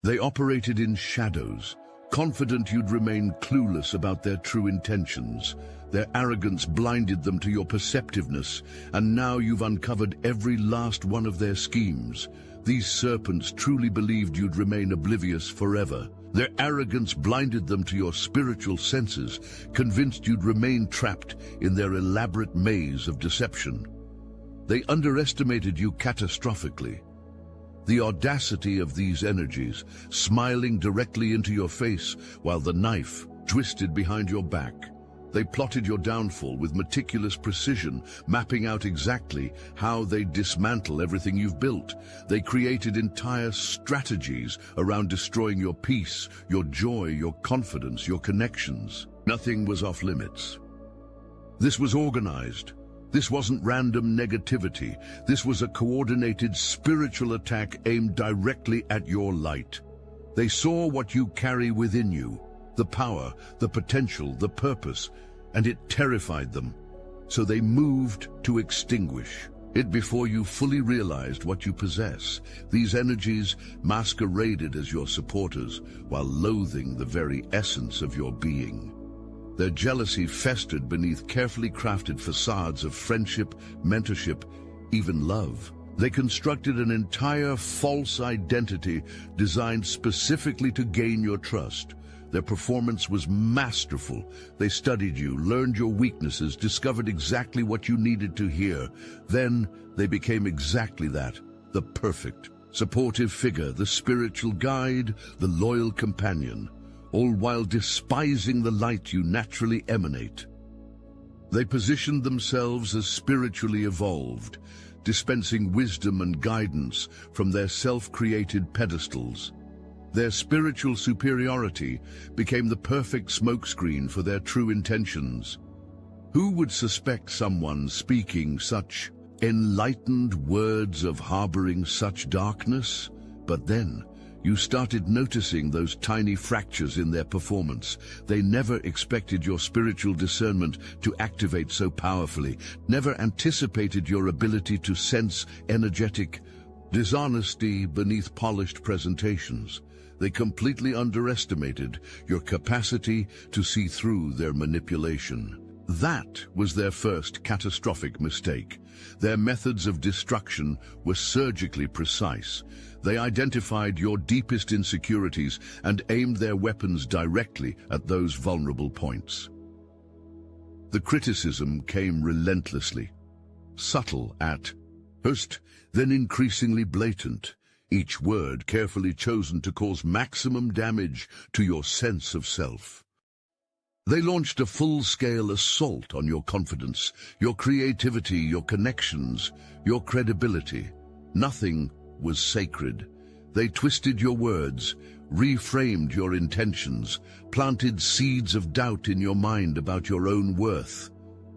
They operated in shadows, confident you'd remain clueless about their true intentions. Their arrogance blinded them to your perceptiveness, and now you've uncovered every last one of their schemes. These serpents truly believed you'd remain oblivious forever. Their arrogance blinded them to your spiritual senses, convinced you'd remain trapped in their elaborate maze of deception. They underestimated you catastrophically. The audacity of these energies, smiling directly into your face while the knife twisted behind your back. They plotted your downfall with meticulous precision, mapping out exactly how they'd dismantle everything you've built. They created entire strategies around destroying your peace, your joy, your confidence, your connections. Nothing was off limits. This was organized. This wasn't random negativity. This was a coordinated spiritual attack aimed directly at your light. They saw what you carry within you, the power, the potential, the purpose, and it terrified them. So they moved to extinguish it before you fully realized what you possess. These energies masqueraded as your supporters while loathing the very essence of your being. Their jealousy festered beneath carefully crafted facades of friendship, mentorship, even love. They constructed an entire false identity designed specifically to gain your trust. Their performance was masterful. They studied you, learned your weaknesses, discovered exactly what you needed to hear. Then they became exactly that, the perfect, supportive figure, the spiritual guide, the loyal companion, all while despising the light you naturally emanate. They positioned themselves as spiritually evolved, dispensing wisdom and guidance from their self-created pedestals. Their spiritual superiority became the perfect smokescreen for their true intentions. Who would suspect someone speaking such enlightened words of harboring such darkness? But then, you started noticing those tiny fractures in their performance. They never expected your spiritual discernment to activate so powerfully, never anticipated your ability to sense energetic dishonesty beneath polished presentations. They completely underestimated your capacity to see through their manipulation. That was their first catastrophic mistake. Their methods of destruction were surgically precise. They identified your deepest insecurities and aimed their weapons directly at those vulnerable points. The criticism came relentlessly, subtle at first, then increasingly blatant, each word carefully chosen to cause maximum damage to your sense of self. They launched a full-scale assault on your confidence, your creativity, your connections, your credibility. Nothing was sacred. They twisted your words, reframed your intentions, planted seeds of doubt in your mind about your own worth.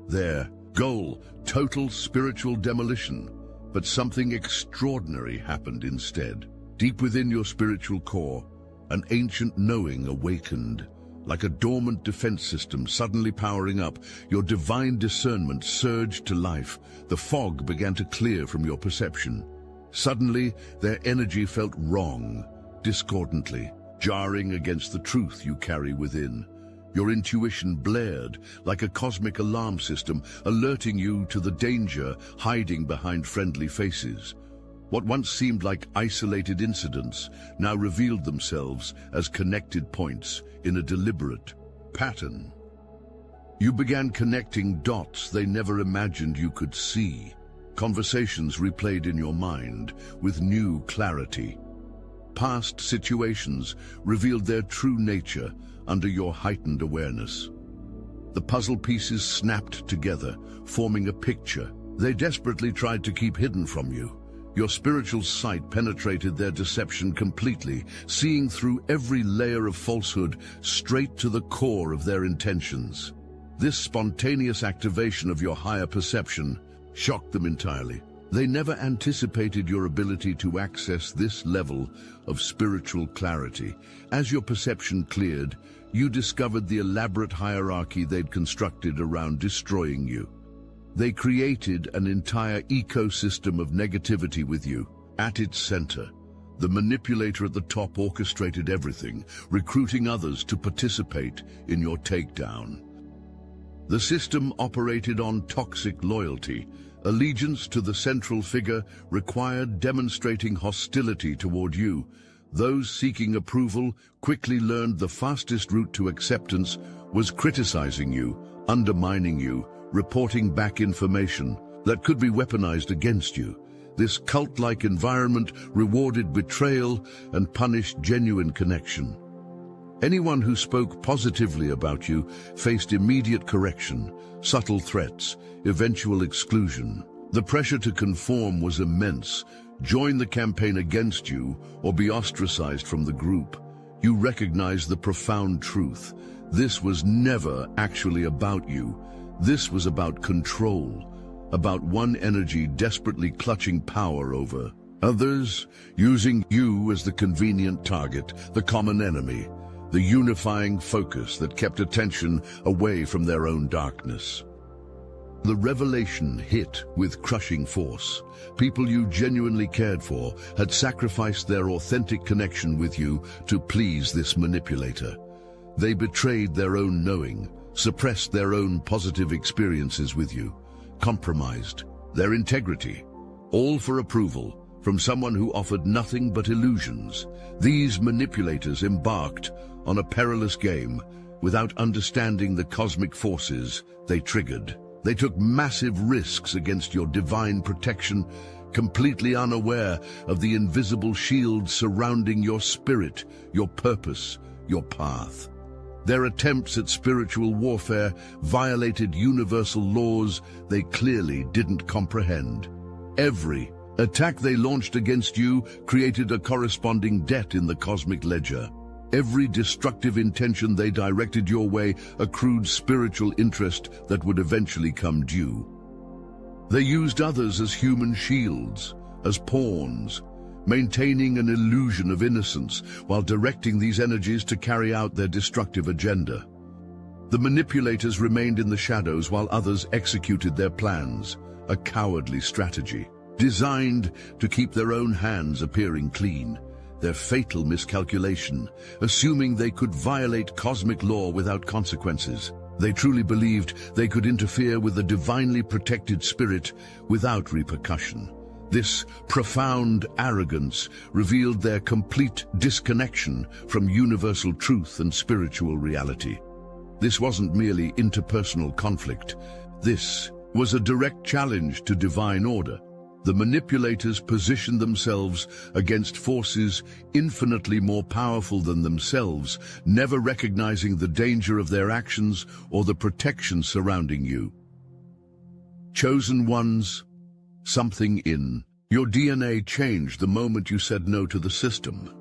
Their goal, total spiritual demolition. But something extraordinary happened instead. Deep within your spiritual core, an ancient knowing awakened. Like a dormant defense system suddenly powering up, your divine discernment surged to life. The fog began to clear from your perception. Suddenly, their energy felt wrong, discordantly, jarring against the truth you carry within. Your intuition blared like a cosmic alarm system, alerting you to the danger hiding behind friendly faces. What once seemed like isolated incidents now revealed themselves as connected points in a deliberate pattern. You began connecting dots they never imagined you could see. Conversations replayed in your mind with new clarity. Past situations revealed their true nature under your heightened awareness. The puzzle pieces snapped together, forming a picture they desperately tried to keep hidden from you. Your spiritual sight penetrated their deception completely, seeing through every layer of falsehood straight to the core of their intentions. This spontaneous activation of your higher perception shocked them entirely. They never anticipated your ability to access this level of spiritual clarity. As your perception cleared, you discovered the elaborate hierarchy they'd constructed around destroying you. They created an entire ecosystem of negativity with you at its center. The manipulator at the top orchestrated everything, recruiting others to participate in your takedown. The system operated on toxic loyalty. Allegiance to the central figure required demonstrating hostility toward you. Those seeking approval quickly learned the fastest route to acceptance was criticizing you, undermining you, reporting back information that could be weaponized against you. This cult-like environment rewarded betrayal and punished genuine connection. Anyone who spoke positively about you faced immediate correction, subtle threats, eventual exclusion. The pressure to conform was immense. Join the campaign against you or be ostracized from the group. You recognized the profound truth. This was never actually about you. This was about control, about one energy desperately clutching power over others, using you as the convenient target, the common enemy, the unifying focus that kept attention away from their own darkness. The revelation hit with crushing force. People you genuinely cared for had sacrificed their authentic connection with you to please this manipulator. They betrayed their own knowing, suppressed their own positive experiences with you, compromised their integrity, all for approval from someone who offered nothing but illusions. These manipulators embarked on a perilous game without understanding the cosmic forces they triggered. They took massive risks against your divine protection, completely unaware of the invisible shield surrounding your spirit, your purpose, your path. Their attempts at spiritual warfare violated universal laws they clearly didn't comprehend. Every attack they launched against you created a corresponding debt in the cosmic ledger. Every destructive intention they directed your way accrued spiritual interest that would eventually come due. They used others as human shields, as pawns, maintaining an illusion of innocence while directing these energies to carry out their destructive agenda. The manipulators remained in the shadows while others executed their plans, a cowardly strategy, designed to keep their own hands appearing clean. Their fatal miscalculation, assuming they could violate cosmic law without consequences. They truly believed they could interfere with the divinely protected spirit without repercussion. This profound arrogance revealed their complete disconnection from universal truth and spiritual reality. This wasn't merely interpersonal conflict. This was a direct challenge to divine order. The manipulators positioned themselves against forces infinitely more powerful than themselves, never recognizing the danger of their actions or the protection surrounding you. Chosen ones, something in your DNA changed the moment you said no to the system.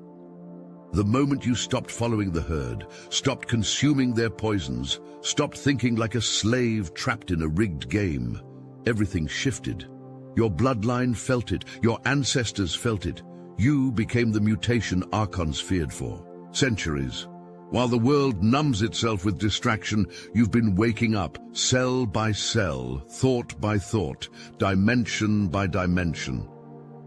The moment you stopped following the herd, stopped consuming their poisons, stopped thinking like a slave trapped in a rigged game, everything shifted. Your bloodline felt it, your ancestors felt it. You became the mutation Archons feared for centuries. While the world numbs itself with distraction, you've been waking up, cell by cell, thought by thought, dimension by dimension.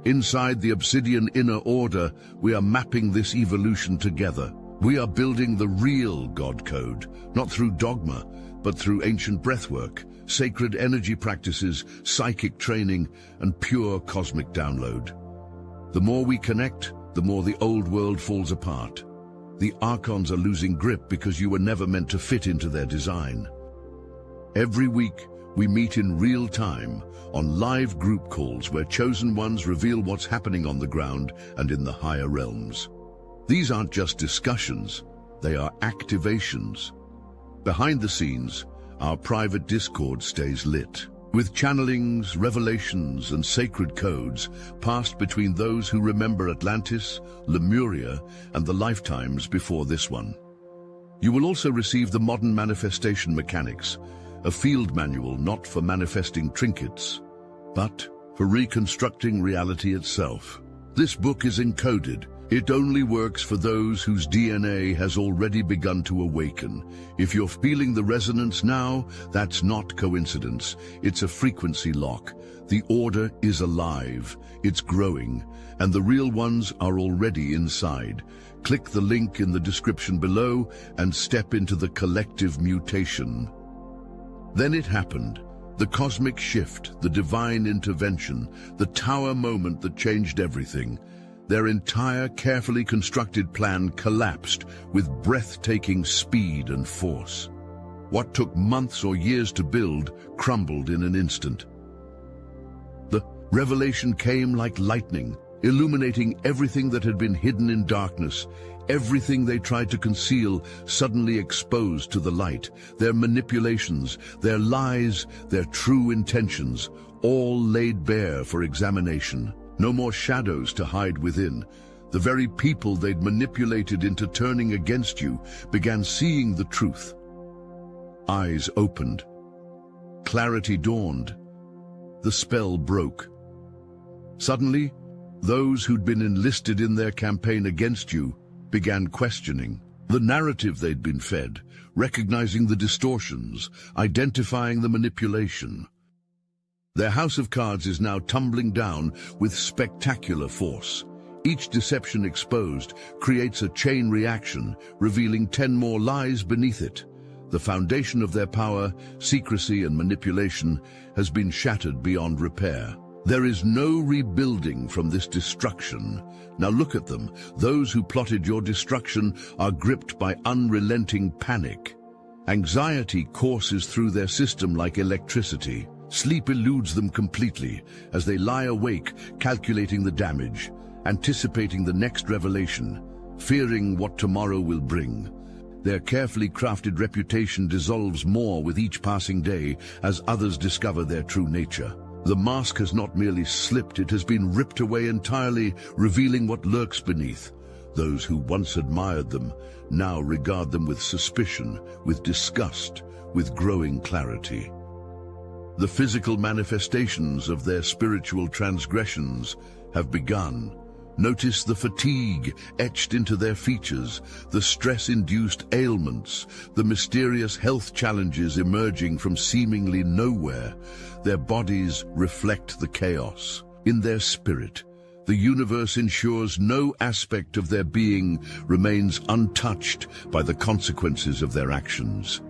Inside the Obsidian Inner Order, we are mapping this evolution together. We are building the real God Code, not through dogma, but through ancient breathwork, sacred energy practices, psychic training, and pure cosmic download. The more we connect, the more the old world falls apart. The Archons are losing grip because you were never meant to fit into their design. Every week, we meet in real time on live group calls where chosen ones reveal what's happening on the ground and in the higher realms. These aren't just discussions, they are activations. Behind the scenes, our private Discord stays lit, with channelings, revelations, and sacred codes passed between those who remember Atlantis, Lemuria, and the lifetimes before this one. You will also receive the Modern Manifestation Mechanics, a field manual not for manifesting trinkets, but for reconstructing reality itself. This book is encoded, It only works for those whose DNA has already begun to awaken. If you're feeling the resonance now, that's not coincidence. It's a frequency lock. The order is alive, it's growing, and the real ones are already inside. Click the link in the description below and step into the collective mutation. Then it happened. The cosmic shift, the divine intervention, the tower moment that changed everything. Their entire carefully constructed plan collapsed with breathtaking speed and force. What took months or years to build crumbled in an instant. The revelation came like lightning, illuminating everything that had been hidden in darkness. Everything they tried to conceal suddenly exposed to the light. Their manipulations, their lies, their true intentions, all laid bare for examination. No more shadows to hide within. The very people they'd manipulated into turning against you began seeing the truth. Eyes opened. Clarity dawned. The spell broke. Suddenly, those who'd been enlisted in their campaign against you began questioning the narrative they'd been fed, recognizing the distortions, identifying the manipulation. Their house of cards is now tumbling down with spectacular force. Each deception exposed creates a chain reaction, revealing 10 more lies beneath it. The foundation of their power, secrecy and manipulation has been shattered beyond repair. There is no rebuilding from this destruction. Now look at them. Those who plotted your destruction are gripped by unrelenting panic. Anxiety courses through their system like electricity. Sleep eludes them completely as they lie awake, calculating the damage, anticipating the next revelation, fearing what tomorrow will bring. Their carefully crafted reputation dissolves more with each passing day as others discover their true nature. The mask has not merely slipped, it has been ripped away entirely, revealing what lurks beneath. Those who once admired them now regard them with suspicion, with disgust, with growing clarity. The physical manifestations of their spiritual transgressions have begun. Notice the fatigue etched into their features, the stress-induced ailments, the mysterious health challenges emerging from seemingly nowhere. Their bodies reflect the chaos. In their spirit, the universe ensures no aspect of their being remains untouched by the consequences of their actions.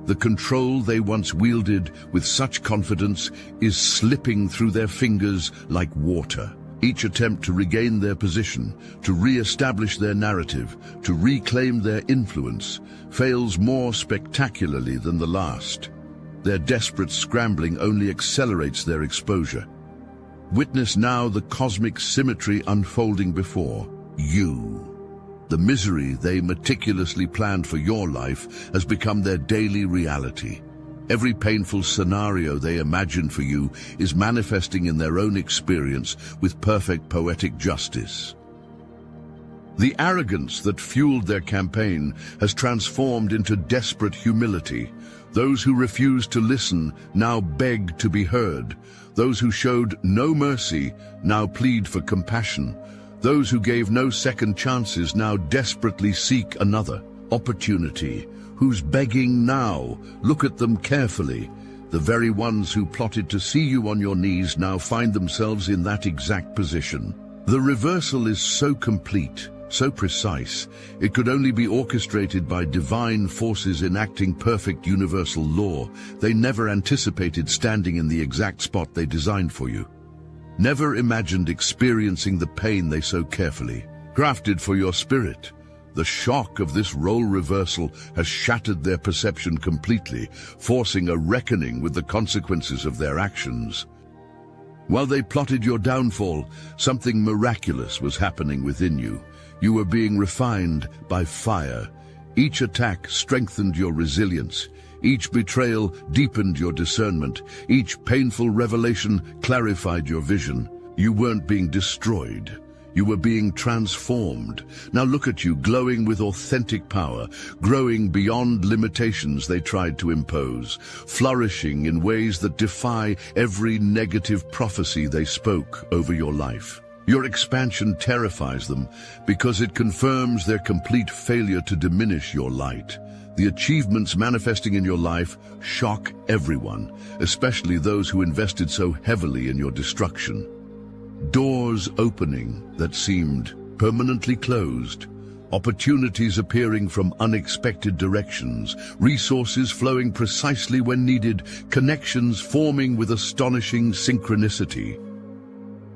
The control they once wielded with such confidence is slipping through their fingers like water. Each attempt to regain their position, to re-establish their narrative, to reclaim their influence, fails more spectacularly than the last. Their desperate scrambling only accelerates their exposure. Witness now the cosmic symmetry unfolding before you. The misery they meticulously planned for your life has become their daily reality. Every painful scenario they imagined for you is manifesting in their own experience with perfect poetic justice. The arrogance that fueled their campaign has transformed into desperate humility. Those who refused to listen now beg to be heard. Those who showed no mercy now plead for compassion. Those who gave no second chances now desperately seek another opportunity. Who's begging now? Look at them carefully. The very ones who plotted to see you on your knees now find themselves in that exact position. The reversal is so complete, so precise, it could only be orchestrated by divine forces enacting perfect universal law. They never anticipated standing in the exact spot they designed for you. Never imagined experiencing the pain they so carefully crafted for your spirit. The shock of this role reversal has shattered their perception completely, forcing a reckoning with the consequences of their actions. While they plotted your downfall, something miraculous was happening within you. You were being refined by fire. Each attack strengthened your resilience. Each betrayal deepened your discernment. Each painful revelation clarified your vision. You weren't being destroyed. You were being transformed. Now look at you, glowing with authentic power, growing beyond limitations they tried to impose, flourishing in ways that defy every negative prophecy they spoke over your life. Your expansion terrifies them because it confirms their complete failure to diminish your light. The achievements manifesting in your life shock everyone, especially those who invested so heavily in your destruction. Doors opening that seemed permanently closed, opportunities appearing from unexpected directions, resources flowing precisely when needed, connections forming with astonishing synchronicity.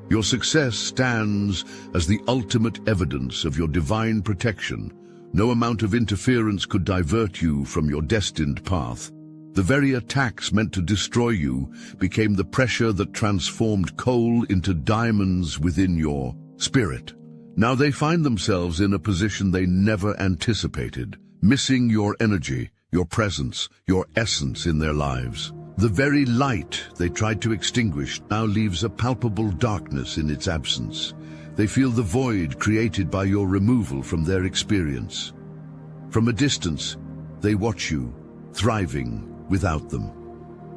Your success stands as the ultimate evidence of your divine protection. No amount of interference could divert you from your destined path. The very attacks meant to destroy you became the pressure that transformed coal into diamonds within your spirit. Now they find themselves in a position they never anticipated, missing your energy, your presence, your essence in their lives. The very light they tried to extinguish now leaves a palpable darkness in its absence. They feel the void created by your removal from their experience. From a distance, they watch you, thriving without them,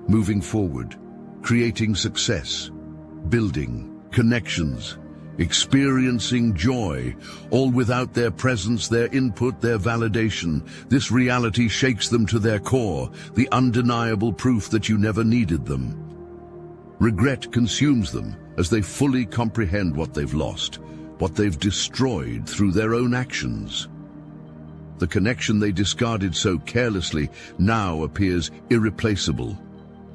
moving forward, creating success, building connections, experiencing joy, all without their presence, their input, their validation. This reality shakes them to their core, the undeniable proof that you never needed them. Regret consumes them as they fully comprehend what they've lost, what they've destroyed through their own actions. The connection they discarded so carelessly now appears irreplaceable.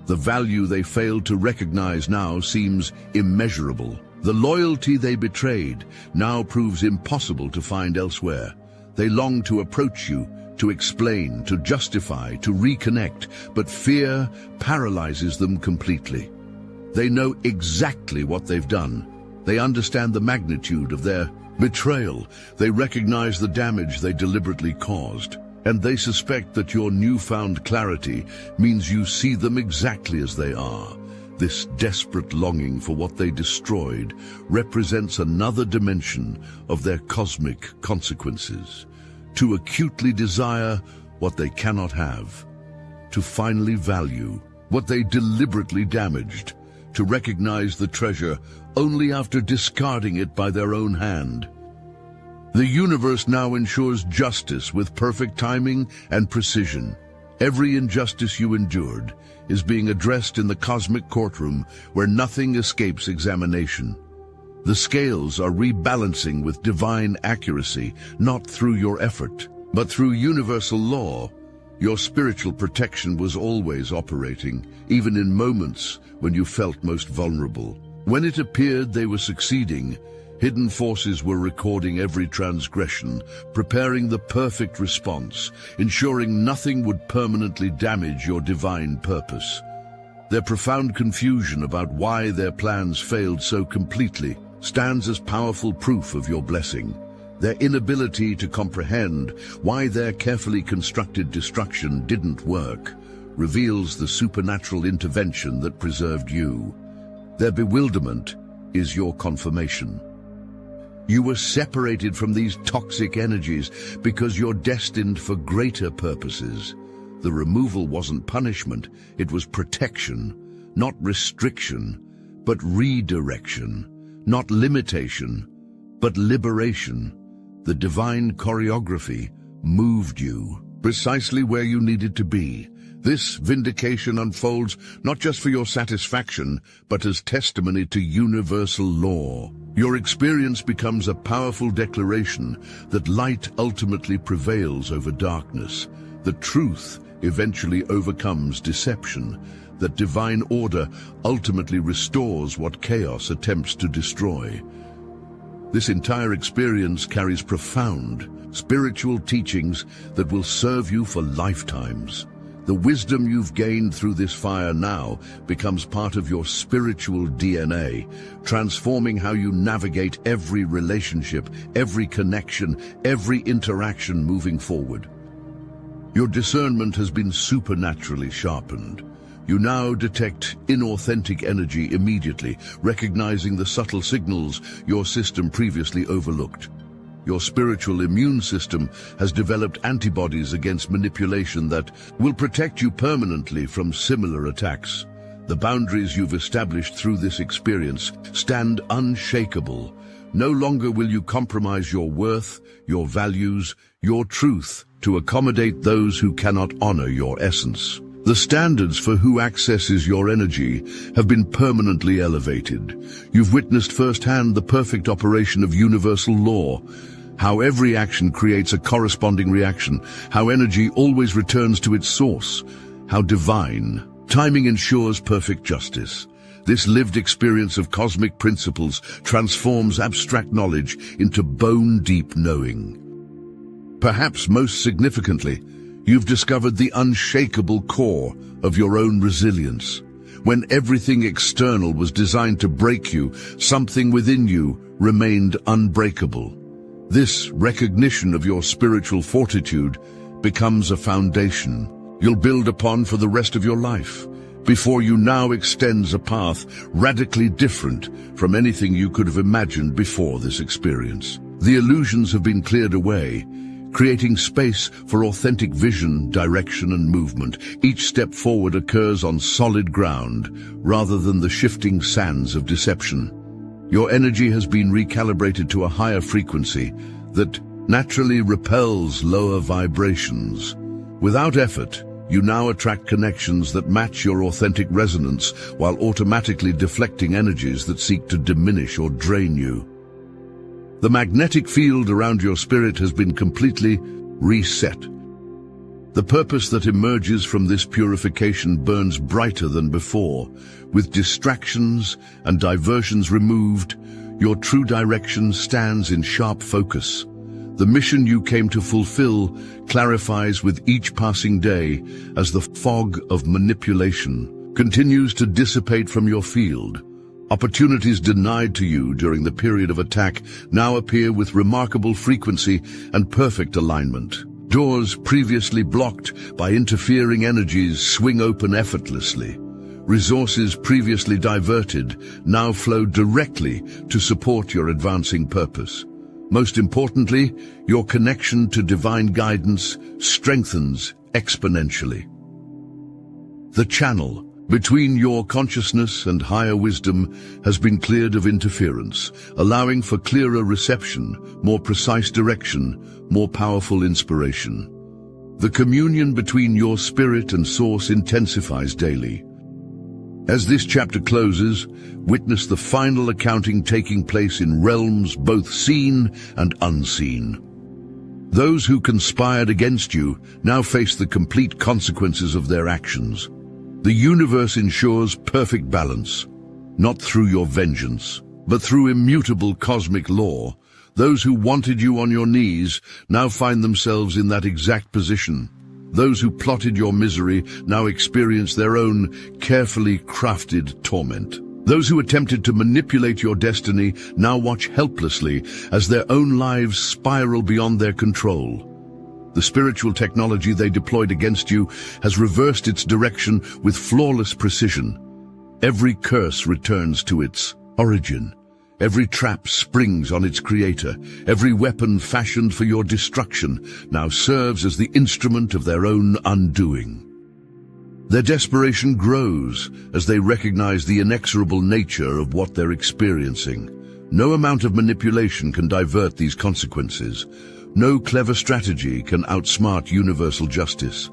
The value they failed to recognize now seems immeasurable. The loyalty they betrayed now proves impossible to find elsewhere. They long to approach you, to explain, to justify, to reconnect, but fear paralyzes them completely. They know exactly what they've done. They understand the magnitude of their betrayal. They recognize the damage they deliberately caused. And they suspect that your newfound clarity means you see them exactly as they are. This desperate longing for what they destroyed represents another dimension of their cosmic consequences. To acutely desire what they cannot have. To finally value what they deliberately damaged. To recognize the treasure only after discarding it by their own hand. The universe now ensures justice with perfect timing and precision. Every injustice you endured is being addressed in the cosmic courtroom where nothing escapes examination. The scales are rebalancing with divine accuracy, not through your effort, but through universal law. Your spiritual protection was always operating, even in moments when you felt most vulnerable. When it appeared they were succeeding, hidden forces were recording every transgression, preparing the perfect response, ensuring nothing would permanently damage your divine purpose. Their profound confusion about why their plans failed so completely stands as powerful proof of your blessing. Their inability to comprehend why their carefully constructed destruction didn't work reveals the supernatural intervention that preserved you. Their bewilderment is your confirmation. You were separated from these toxic energies because you're destined for greater purposes. The removal wasn't punishment, it was protection, not restriction, but redirection, not limitation, but liberation. The divine choreography moved you precisely where you needed to be. This vindication unfolds not just for your satisfaction, but as testimony to universal law. Your experience becomes a powerful declaration that light ultimately prevails over darkness. The truth eventually overcomes deception. That divine order ultimately restores what chaos attempts to destroy. This entire experience carries profound spiritual teachings that will serve you for lifetimes. The wisdom you've gained through this fire now becomes part of your spiritual DNA, transforming how you navigate every relationship, every connection, every interaction moving forward. Your discernment has been supernaturally sharpened. You now detect inauthentic energy immediately, recognizing the subtle signals your system previously overlooked. Your spiritual immune system has developed antibodies against manipulation that will protect you permanently from similar attacks. The boundaries you've established through this experience stand unshakable, No longer will you compromise your worth, your values, your truth to accommodate those who cannot honor your essence. The standards for who accesses your energy have been permanently elevated. You've witnessed firsthand the perfect operation of universal law, how every action creates a corresponding reaction, how energy always returns to its source, how divine timing ensures perfect justice. This lived experience of cosmic principles transforms abstract knowledge into bone-deep knowing. Perhaps most significantly, you've discovered the unshakable core of your own resilience. When everything external was designed to break you, something within you remained unbreakable. This recognition of your spiritual fortitude becomes a foundation you'll build upon for the rest of your life. Before you now extends a path radically different from anything you could have imagined before this experience. The illusions have been cleared away, creating space for authentic vision, direction, and movement. Each step forward occurs on solid ground, rather than the shifting sands of deception. Your energy has been recalibrated to a higher frequency that naturally repels lower vibrations. Without effort, you now attract connections that match your authentic resonance while automatically deflecting energies that seek to diminish or drain you. The magnetic field around your spirit has been completely reset. The purpose that emerges from this purification burns brighter than before. With distractions and diversions removed, your true direction stands in sharp focus. The mission you came to fulfill clarifies with each passing day as the fog of manipulation continues to dissipate from your field. Opportunities denied to you during the period of attack now appear with remarkable frequency and perfect alignment. Doors previously blocked by interfering energies swing open effortlessly. Resources previously diverted now flow directly to support your advancing purpose. Most importantly, your connection to divine guidance strengthens exponentially. The channel between your consciousness and higher wisdom has been cleared of interference, allowing for clearer reception, more precise direction, more powerful inspiration. The communion between your spirit and source intensifies daily. As this chapter closes, witness the final accounting taking place in realms both seen and unseen. Those who conspired against you now face the complete consequences of their actions. The universe ensures perfect balance, not through your vengeance, but through immutable cosmic law. Those who wanted you on your knees now find themselves in that exact position. Those who plotted your misery now experience their own carefully crafted torment. Those who attempted to manipulate your destiny now watch helplessly as their own lives spiral beyond their control. The spiritual technology they deployed against you has reversed its direction with flawless precision. Every curse returns to its origin. Every trap springs on its creator. Every weapon fashioned for your destruction now serves as the instrument of their own undoing. Their desperation grows as they recognize the inexorable nature of what they're experiencing. No amount of manipulation can divert these consequences. No clever strategy can outsmart universal justice.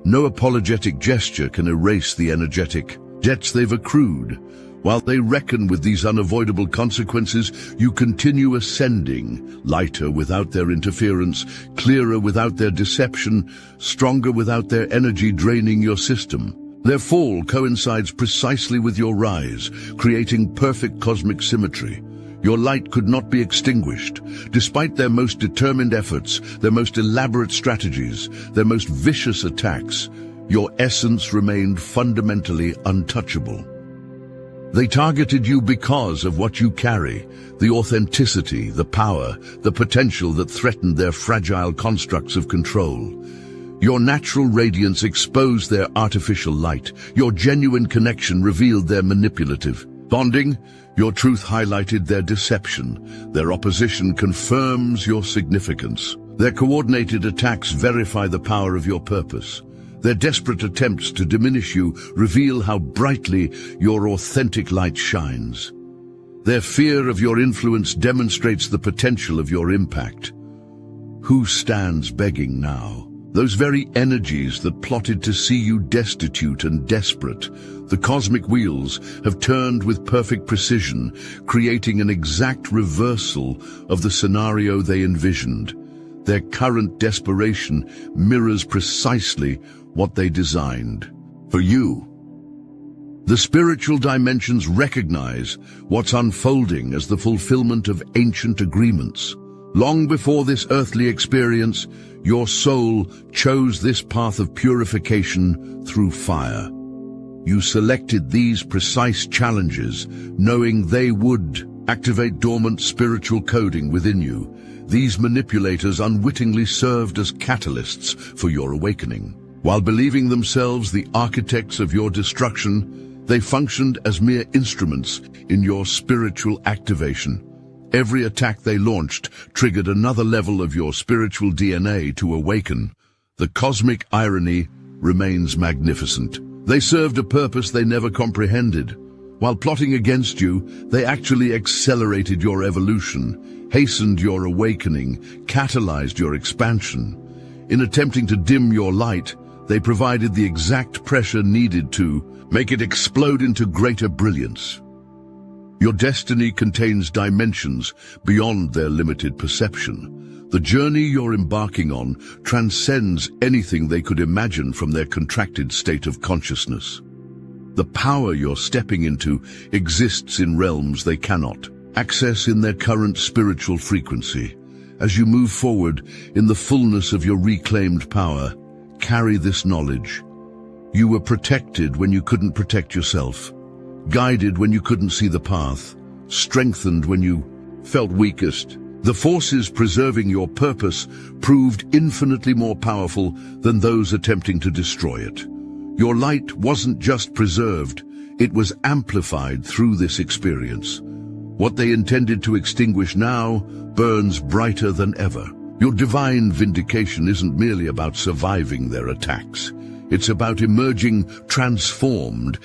No apologetic gesture can erase the energetic debts they've accrued. While they reckon with these unavoidable consequences, you continue ascending, lighter without their interference, clearer without their deception, stronger without their energy draining your system. Their fall coincides precisely with your rise, creating perfect cosmic symmetry. Your light could not be extinguished. Despite their most determined efforts, their most elaborate strategies, their most vicious attacks, your essence remained fundamentally untouchable. They targeted you because of what you carry, the authenticity, the power, the potential that threatened their fragile constructs of control. Your natural radiance exposed their artificial light. Your genuine connection revealed their manipulative bonding. Your truth highlighted their deception. Their opposition confirms your significance. Their coordinated attacks verify the power of your purpose. Their desperate attempts to diminish you reveal how brightly your authentic light shines. Their fear of your influence demonstrates the potential of your impact. Who stands begging now? Those very energies that plotted to see you destitute and desperate. The cosmic wheels have turned with perfect precision, creating an exact reversal of the scenario they envisioned. Their current desperation mirrors precisely what they designed. For you, the spiritual dimensions recognize what's unfolding as the fulfillment of ancient agreements. Long before this earthly experience, your soul chose this path of purification through fire. You selected these precise challenges, knowing they would activate dormant spiritual coding within you. These manipulators unwittingly served as catalysts for your awakening. While believing themselves the architects of your destruction, they functioned as mere instruments in your spiritual activation. Every attack they launched triggered another level of your spiritual DNA to awaken. The cosmic irony remains magnificent. They served a purpose they never comprehended. While plotting against you, they actually accelerated your evolution, hastened your awakening, catalyzed your expansion. In attempting to dim your light, they provided the exact pressure needed to make it explode into greater brilliance. Your destiny contains dimensions beyond their limited perception. The journey you're embarking on transcends anything they could imagine from their contracted state of consciousness. The power you're stepping into exists in realms they cannot access in their current spiritual frequency. As you move forward in the fullness of your reclaimed power, carry this knowledge. You were protected when you couldn't protect yourself, guided when you couldn't see the path, strengthened when you felt weakest. The forces preserving your purpose proved infinitely more powerful than those attempting to destroy it. Your light wasn't just preserved, it was amplified through this experience. What they intended to extinguish now burns brighter than ever. Your divine vindication isn't merely about surviving their attacks. It's about emerging transformed